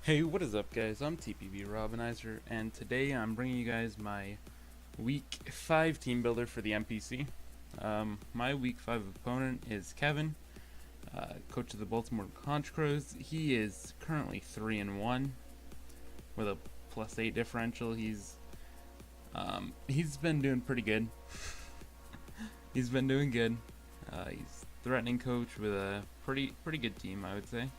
Hey, what is up, guys? I'm TPB Robinizer, and today I'm bringing you guys my Week 5 team builder for the MPC. My Week 5 opponent is Kevin, coach of the Baltimore Conch Crows. He is currently 3-1 with a +8 differential. He's been doing pretty good. He's been doing good. He's threatening coach with a pretty good team, I would say.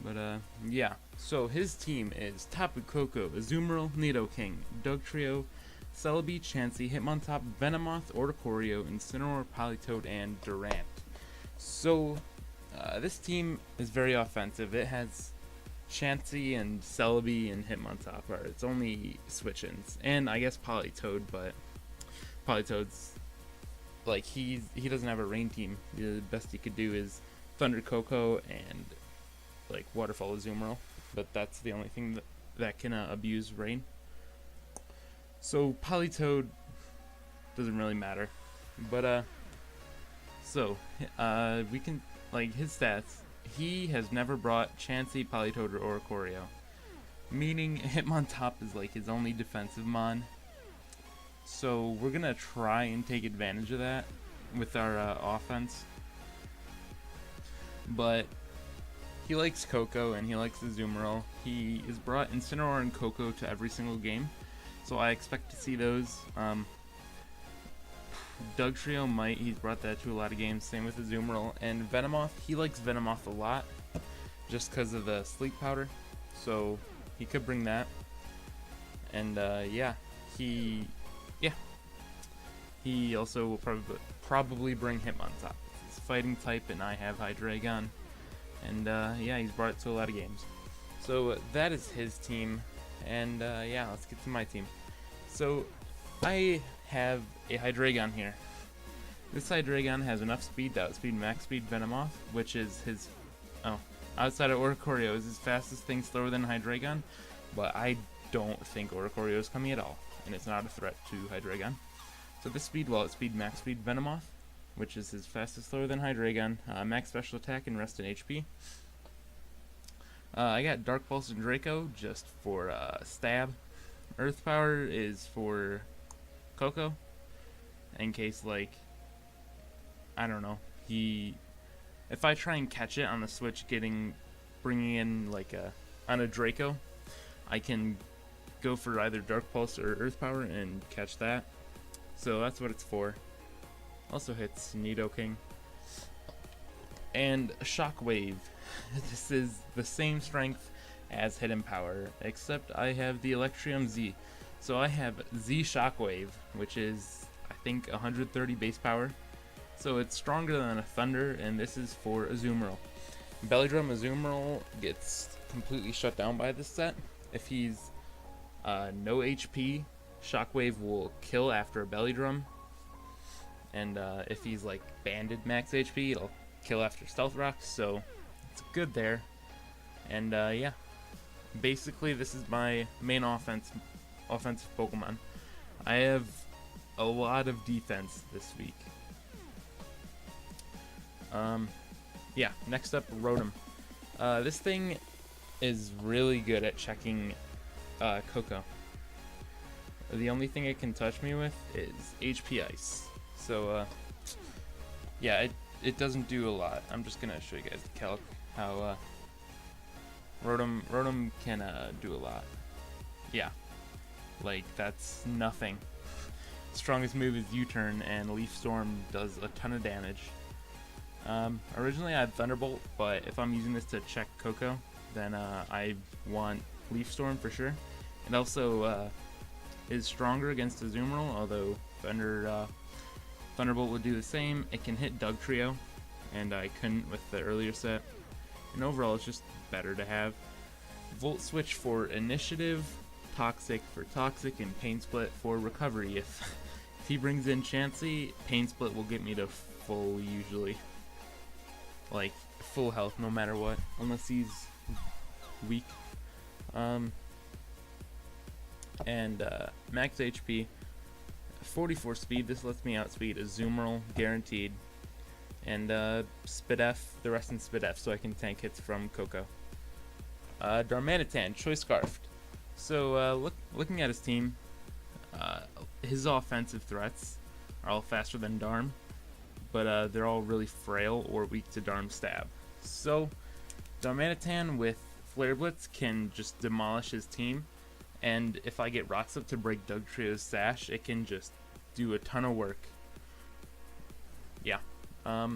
But yeah. So his team is Tapu Koko, Azumarill, Nidoking, Dugtrio, Celebi, Chansey, Hitmontop, Venomoth, Oricorio, Incineroar, Politoed, and Durant. So this team is very offensive. It has Chansey and Celebi and Hitmontop are its only switch-ins, and I guess Politoed, but Politoed's like he doesn't have a rain team. The best he could do is Thunder Koko and like Waterfall Azumarill, but that's the only thing that can abuse rain. So Politoed doesn't really matter, but we can like his stats. He has never brought Chansey, Politoed, or Oricorio, meaning Hitmontop is like his only defensive mon. So we're gonna try and take advantage of that with our offense, but he likes Koko and he likes Azumarill. He has brought Incineroar and Koko to every single game, so I expect to see those. Dugtrio might, he's brought that to a lot of games, same with Azumarill. And Venomoth, he likes Venomoth a lot, just because of the sleep powder, so he could bring that. And he also will probably bring Hitmontop. It's fighting type and I have Hydreigon. And he's brought it to a lot of games. So that is his team, and let's get to my team. So I have a Hydreigon here. This Hydreigon has enough speed to outspeed max speed Venomoth, which is his outside of Oricorio is his fastest thing, slower than Hydreigon, but I don't think Oricorio is coming at all, and it's not a threat to Hydreigon. So this speed will outspeed max speed Venomoth, which is his fastest, slower than Hydreigon, max special attack, and rest in HP. I got Dark Pulse and Draco just for stab. Earth Power is for Koko, in case, like, I don't know, if I try and catch it on the switch, bringing in like on a Draco, I can go for either Dark Pulse or Earth Power and catch that. So that's what it's for. Also hits Nidoking. And Shockwave. This is the same strength as Hidden Power, except I have the Electrium Z. So I have Z Shockwave, which is, I think, 130 base power. So it's stronger than a Thunder, and this is for Azumarill. Bellydrum Azumarill gets completely shut down by this set. If he's no HP, Shockwave will kill after a Bellydrum. And if he's like banded max HP, it'll kill after Stealth Rocks, so it's good there. And basically this is my main offensive Pokemon. I have a lot of defense this week. Next up, Rotom. This thing is really good at checking Koko. The only thing it can touch me with is HP Ice. So, it doesn't do a lot. I'm just gonna show you guys the calc, how Rotom can do a lot. Yeah, like that's nothing. Strongest move is U-turn, and Leaf Storm does a ton of damage. Originally I had Thunderbolt, but if I'm using this to check Koko, then I want Leaf Storm for sure. It also is stronger against Azumarill, although Thunderbolt would do the same. It can hit Dugtrio, and I couldn't with the earlier set. And overall, it's just better to have. Volt Switch for Initiative, Toxic for Toxic, and Pain Split for Recovery. If he brings in Chansey, Pain Split will get me to full usually. Like, full health no matter what, unless he's weak. Max HP. 44 speed, this lets me outspeed Azumarill, guaranteed. And Spidef, the rest in Spidef, so I can tank hits from Koko. Darmanitan, Choice Scarfed. So looking at his team, his offensive threats are all faster than Darm, but they're all really frail or weak to Darm Stab. So Darmanitan with Flare Blitz can just demolish his team, and if I get Rocks up to break Dugtrio's Sash, it can just do a ton of work. Yeah. I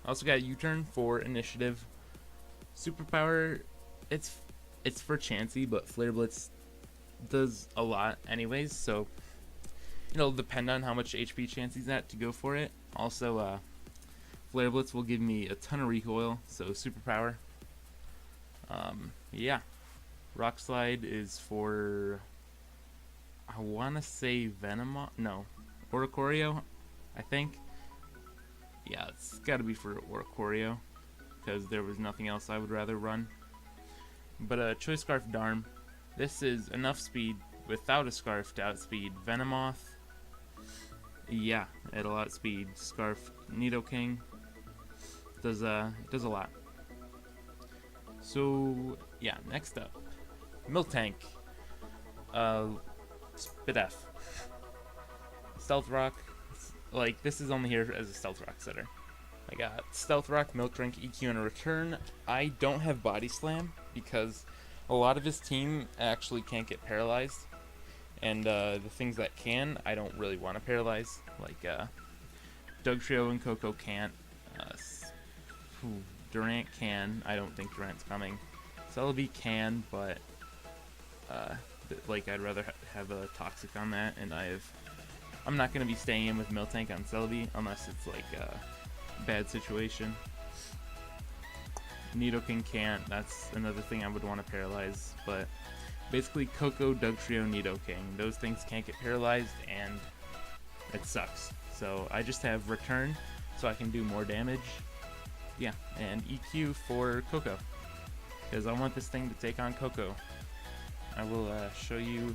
also got U-Turn for Initiative. Superpower, it's for Chansey, but Flare Blitz does a lot anyways, so it'll depend on how much HP Chansey's at to go for it. Also, Flare Blitz will give me a ton of recoil, so superpower. Yeah. Rock Slide is for, I want to say Venom, no, Oricorio, I think. Yeah, it's got to be for Oricorio, because there was nothing else I would rather run. But Choice Scarf Darm, this is enough speed without a Scarf to outspeed Venomoth. Yeah, it'll outspeed Scarf Nidoking. Does a lot. So yeah, next up, Miltank, Spidef, Stealth Rock. Like, this is only here as a Stealth Rock setter. I got Stealth Rock, Milk Drink, EQ, and a return. I don't have Body Slam because a lot of his team actually can't get paralyzed, and the things that can, I don't really want to paralyze. Like Dugtrio and Coco can't. Durant can. I don't think Durant's coming. Celebi can, but like, I'd rather have a Toxic on that, and I'm not going to be staying in with Miltank on Celebi unless it's like a bad situation. Nidoking can't. That's another thing I would want to paralyze, but basically Coco, Dugtrio, Nidoking, those things can't get paralyzed, and it sucks. So I just have return so I can do more damage. Yeah, and EQ for Coco, because I want this thing to take on Coco. I will show you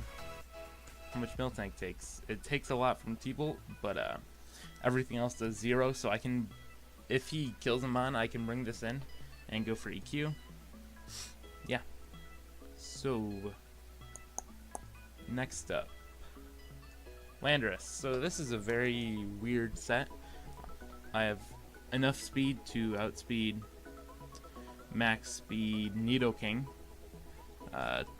how much Miltank takes. It takes a lot from T-Bolt, but everything else does 0, so I can, if he kills him on, I can bring this in and go for EQ. Yeah. So, next up, Landorus. So this is a very weird set. I have enough speed to outspeed max speed Nidoking,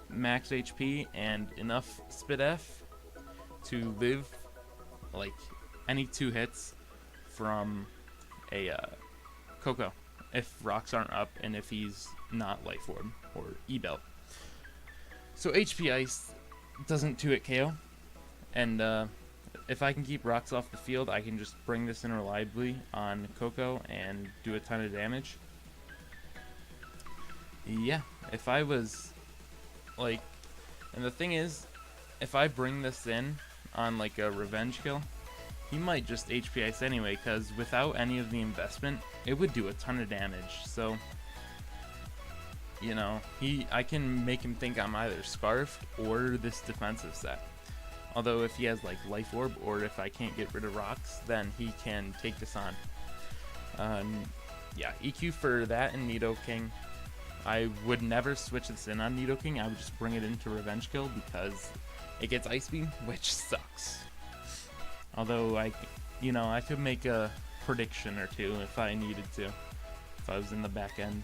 max HP, and enough Spidef to live like any 2 hits from a Coco if rocks aren't up and if he's not Life Orb or E-Belt. So HP Ice doesn't 2-hit KO, and if I can keep rocks off the field, I can just bring this in reliably on Coco and do a ton of damage. Yeah, if I was like, and the thing is, if I bring this in on like a revenge kill, he might just HP Ice anyway, because without any of the investment, it would do a ton of damage. So, you know, I can make him think I'm either Scarfed or this defensive set. Although if he has like Life Orb, or if I can't get rid of rocks, then he can take this on. Yeah, EQ for that and Nidoking. I would never switch this in on Nidoking. I would just bring it into Revenge Kill because it gets Ice Beam, which sucks. Although I could make a prediction or two if I needed to, if I was in the back end.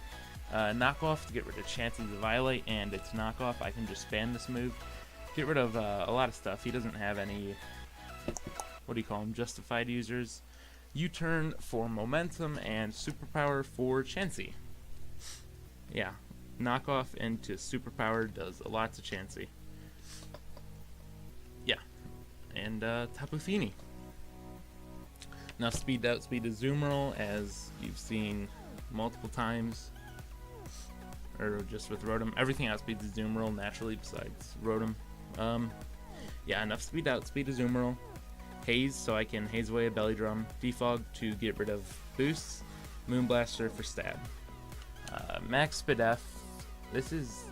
Knockoff to get rid of Chansey's Violet, and its knockoff, I can just spam this move. Get rid of a lot of stuff. He doesn't have any, what do you call them, justified users. U-turn for momentum, and superpower for Chansey. Yeah, knockoff into superpower does a lot to Chansey. Yeah, and Tapu Fini. Now speed out, speed to Zoomerl, as you've seen multiple times, or just with Rotom. Everything outspeeds Zoomerl naturally besides Rotom. Yeah, enough speed out, speed to Zoomerl. Haze, so I can haze away a Belly Drum. Defog to get rid of boosts. Moonblaster for stab. Max Spidef. This is,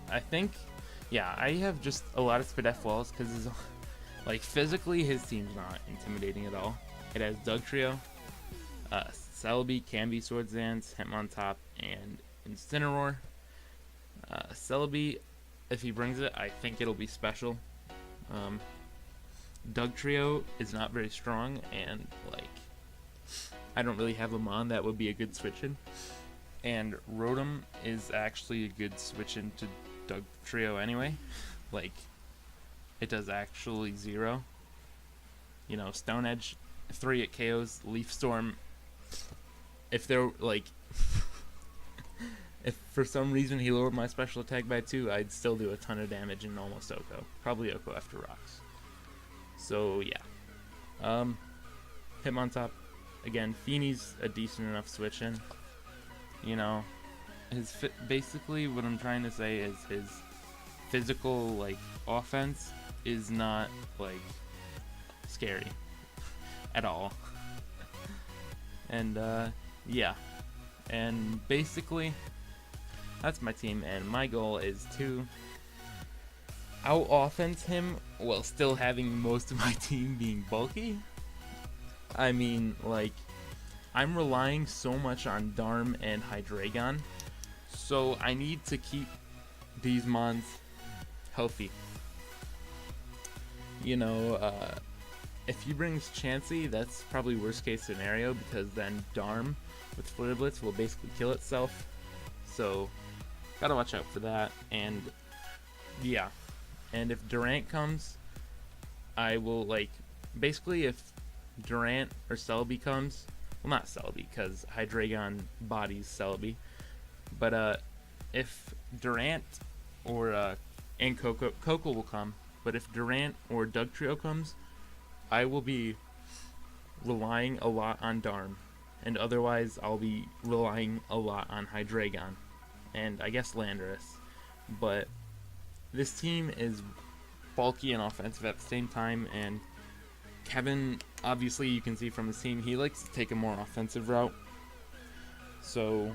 I think, yeah, I have just a lot of Spidef walls because, like, physically his team's not intimidating at all. It has Dugtrio, Celebi, Canby, Swords Dance, Hitmontop, and Incineroar. Celebi, if he brings it, I think it'll be special. Doug Trio is not very strong, and like I don't really have him on that would be a good switch in. And Rotom is actually a good switch into Doug Trio anyway. Like, it does actually 0. You know, Stone Edge, 3 it KOs, Leaf Storm. If they're like, if for some reason he lowered my special attack by 2, I'd still do a ton of damage in almost Oko. Probably Oko after Rocks. So yeah. Hitmontop, again, Feeney's a decent enough switch in. You know, basically what I'm trying to say is his physical like offense is not like scary at all. And yeah, and basically that's my team, and my goal is to out offense him while still having most of my team being bulky. I mean, like, I'm relying so much on Darm and Hydreigon, so I need to keep these mons healthy. You know, if he brings Chansey, that's probably worst case scenario, because then Darm with Flare Blitz will basically kill itself. So, gotta watch out for that. And yeah, and if Durant comes, I will like basically if Durant or Celebi comes. Well, not Celebi, because Hydreigon bodies Celebi. But if Durant or and Coco will come, but if Durant or Doug Trio comes, I will be relying a lot on Darm, and otherwise I'll be relying a lot on Hydreigon, and I guess Landorus. But this team is bulky and offensive at the same time, and Kevin, obviously you can see from his team, he likes to take a more offensive route. So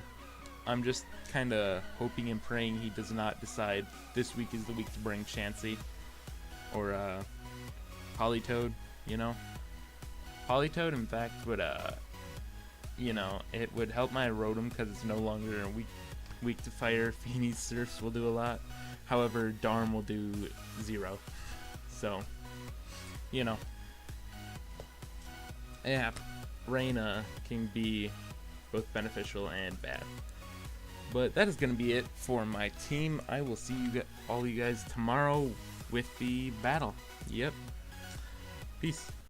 I'm just kind of hoping and praying he does not decide this week is the week to bring Chansey or Politoed, you know. Politoed, in fact, would, you know, it would help my Rotom because it's no longer weak to fire. Feeney's Surfs will do a lot. However, Darm will do 0. So, you know. Yeah, rain can be both beneficial and bad. But that is going to be it for my team. I will see all you guys tomorrow with the battle. Yep. Peace.